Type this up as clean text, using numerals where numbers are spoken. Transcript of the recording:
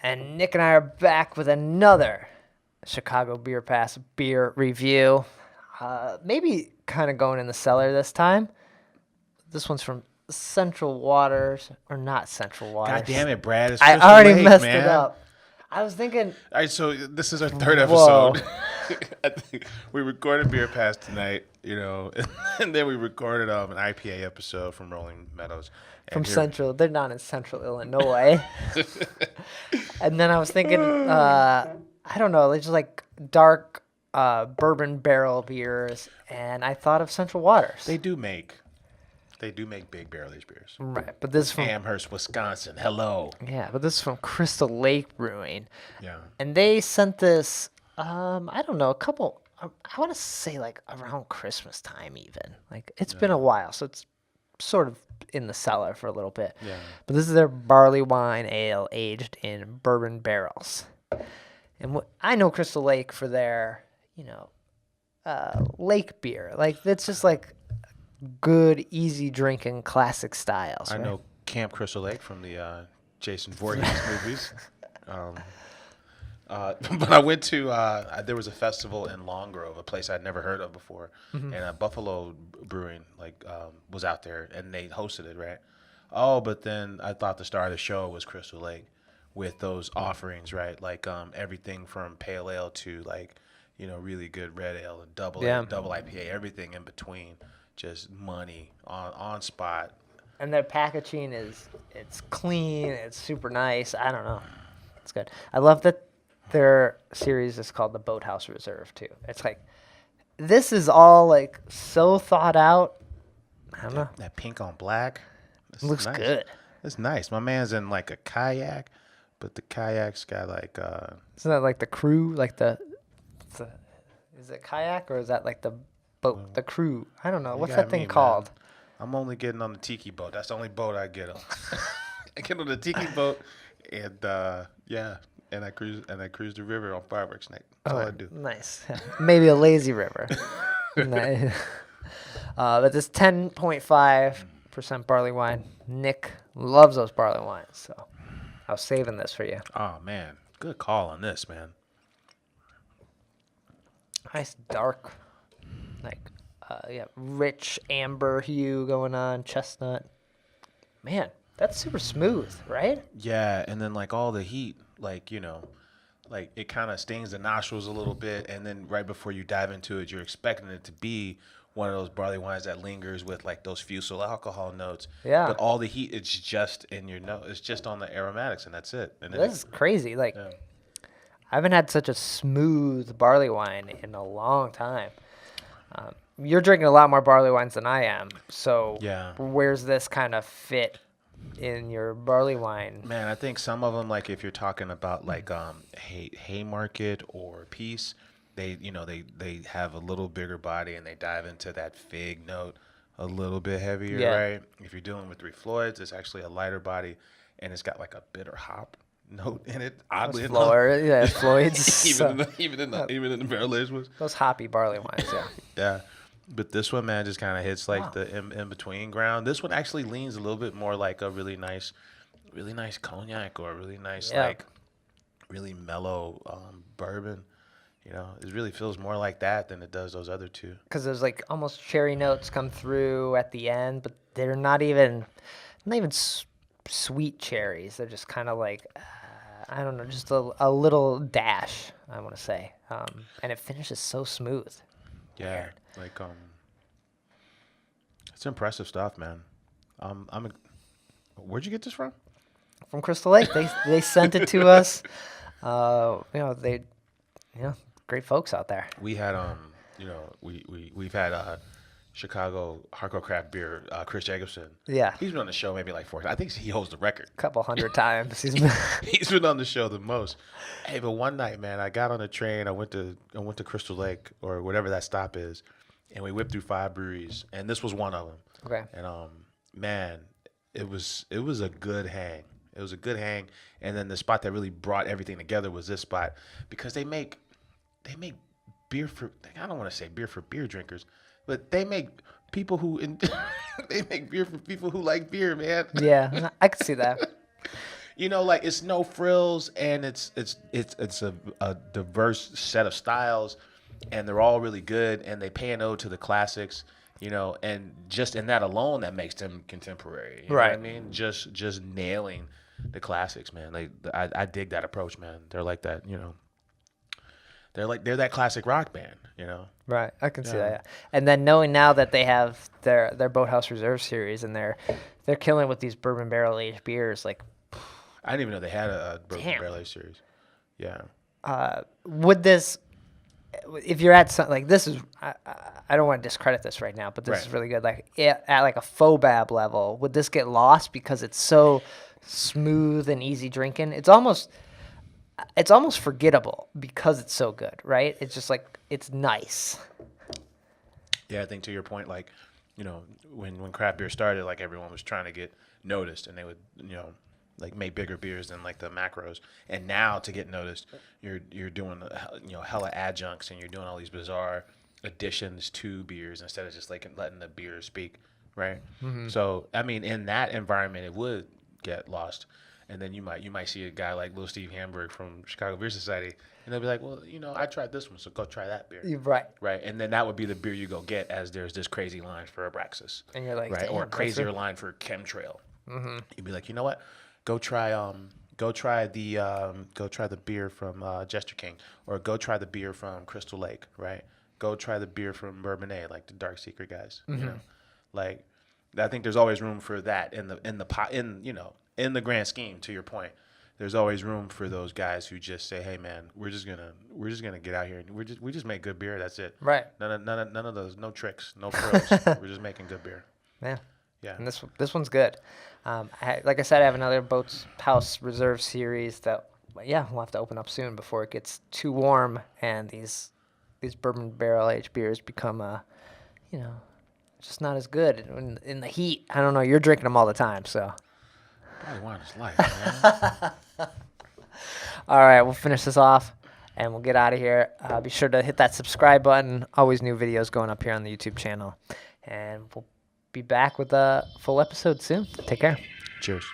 And Nick and I are back with another Chicago Beer Pass beer review. Maybe kind of going in the cellar this time. This one's from Central Waters, or not Central Waters. God damn it, Brad. It's I Crystal already Lake, messed man. it up. I was thinking, All right, so this is our third Whoa. episode. I think we recorded Beer Pass tonight, and then we recorded an IPA episode from Rolling Meadows. from And here- Central. They're not in Central Illinois. And then I was thinking, I don't know, just like dark bourbon barrel beers. And I thought of Central Waters. They do make big barrel aged beers. Right, but this is from Amherst, Wisconsin. Hello. but this is from Crystal Lake Brewing, Yeah. and they sent this. I don't know, a couple. I want to say like around Christmas time, even. Like it's been a while, so it's sort of in the cellar for a little bit. Yeah. But this is their barley wine ale aged in bourbon barrels, and I know Crystal Lake for their lake beer. Like it's just like good, easy drinking, classic styles. I right? know Camp Crystal Lake from the Jason Voorhees movies. But I went to there was a festival in Long Grove, a place I'd never heard of before, and Buffalo Brewing was out there and they hosted it, right? Oh, but then I thought the star of the show was Crystal Lake with those offerings, right? Like everything from pale ale to like really good red ale and double IPA, everything in between, just money on spot. And their packaging it's clean, it's super nice. I don't know. It's good. I love that their series is called the Boathouse Reserve too. It's like this is all like so thought out. I don't know. That pink on black. This It looks is nice. good. It's nice. My man's in like a kayak, but the kayak's got like Isn't that like the crew? Like the is it kayak or is that like the boat? The crew? I don't know. What's got that thing me, man. called? I'm only getting on the tiki boat. That's the only boat I get on. I get on the tiki boat, and and I cruise the river on fireworks night. That's all I do. Nice. Maybe a lazy river. Nice. But this 10.5% barley wine. Nick loves those barley wines, so I was saving this for you. Oh man, good call on this, man. Nice dark, rich amber hue going on, chestnut. Man, that's super smooth, right? Yeah, and then like all the heat, like it kind of stings the nostrils a little bit, and then right before you dive into it, you're expecting it to be one of those barley wines that lingers with like those fusel alcohol notes. Yeah. But all the heat, it's just in your nose. It's just on the aromatics, and that's it. And then This is crazy. Like, I haven't had such a smooth barley wine in a long time. You're drinking a lot more barley wines than I am. So Yeah. where's this kind of fit in your barley wine? Man, I think some of them, like if you're talking about like Haymarket or Peace, they have a little bigger body and they dive into that fig note a little bit heavier, Yeah. right? If you're dealing with Three Floyds, it's actually a lighter body and it's got like a bitter hop note in it. Oddly enough, Floyd's. even in the barrel aged ones. Those hoppy barley wines, yeah. Yeah. But this one, man, just kind of hits like the in between ground. This one actually leans a little bit more like a really nice cognac or a really nice really mellow bourbon. It really feels more like that than it does those other two. Because there's like almost cherry notes come through at the end, but they're not even sweet cherries. They're just kind of like I don't know, just a little dash, I want to say. And it finishes so smooth. Yeah, like it's impressive stuff, man. Where'd you get this from? From Crystal Lake, they sent it to us. Great folks out there. We had we've had Chicago hardcore craft beer, Chris Jacobson. Yeah. He's been on the show maybe like 4 times. I think he holds the record. Couple hundred times. He's been He's been on the show the most. Hey, but one night, man, I got on a train. I went to Crystal Lake or whatever that stop is, and we whipped through 5 breweries, and this was one of them. Okay. And man, it was a good hang. It was a good hang, and then the spot that really brought everything together was this spot because they make beer for, I don't want to say beer for beer drinkers, but they make people who they make beer for people who like beer, man. Yeah, I can see that. You know, like it's no frills, and it's a diverse set of styles, and they're all really good, and they pay an ode to the classics. You know, and just in that alone, that makes them contemporary. You know what I Right. mean? Just nailing the classics, man. Like I dig that approach, man. They're like that. You know, they're that classic rock band. You know. Right, I can see Yeah. that. Yeah. And then knowing now that they have their Boathouse Reserve series and they're killing with these bourbon barrel aged beers, like I didn't even know they had a Bourbon Damn. Barrel Aged series. Yeah. would this, if you're at some like this is, I don't want to discredit this right now, but this Right. is really good. Like at like a Fobab level, would this get lost because it's so smooth and easy drinking? It's almost forgettable because it's so good, right? It's just like it's nice. Yeah, I think to your point, like, you know, when craft beer started, like everyone was trying to get noticed, and they would, you know, like make bigger beers than like the macros. And now to get noticed, you're doing, you know, hella adjuncts, and you're doing all these bizarre additions to beers instead of just like letting the beer speak, right? So I mean, in that environment, it would get lost. And then you might see a guy like Lil Steve Hamburg from Chicago Beer Society, and they'll be like, well, you know, I tried this one, so go try that beer. You're right. Right, and then that would be the beer you go get as there's this crazy line for Abraxas, And you're like, right, or a "Damn, that's crazier it." line for Chemtrail. You'd be like, you know what? Go try go try the beer from Jester King, or go try the beer from Crystal Lake, right? Go try the beer from Bourbonnais, like the Dark Secret guys. You know, like I think there's always room for that in the grand scheme. To your point, there's always room for those guys who just say, "Hey, man, we're just gonna get out here and we just make good beer. That's it. Right. None of those, no tricks, no frills. We're just making good beer." Yeah. Yeah. And this one's good. Like I said, I have another Boats House Reserve series that, yeah, we'll have to open up soon before it gets too warm and these bourbon barrel aged beers become, you know, just not as good in the heat. I don't know. You're drinking them all the time, so. Probably want his life, man. All right, we'll finish this off and we'll get out of here. Be sure to hit that subscribe button. Always new videos going up here on the YouTube channel. And we'll be back with a full episode soon. Take care. Cheers.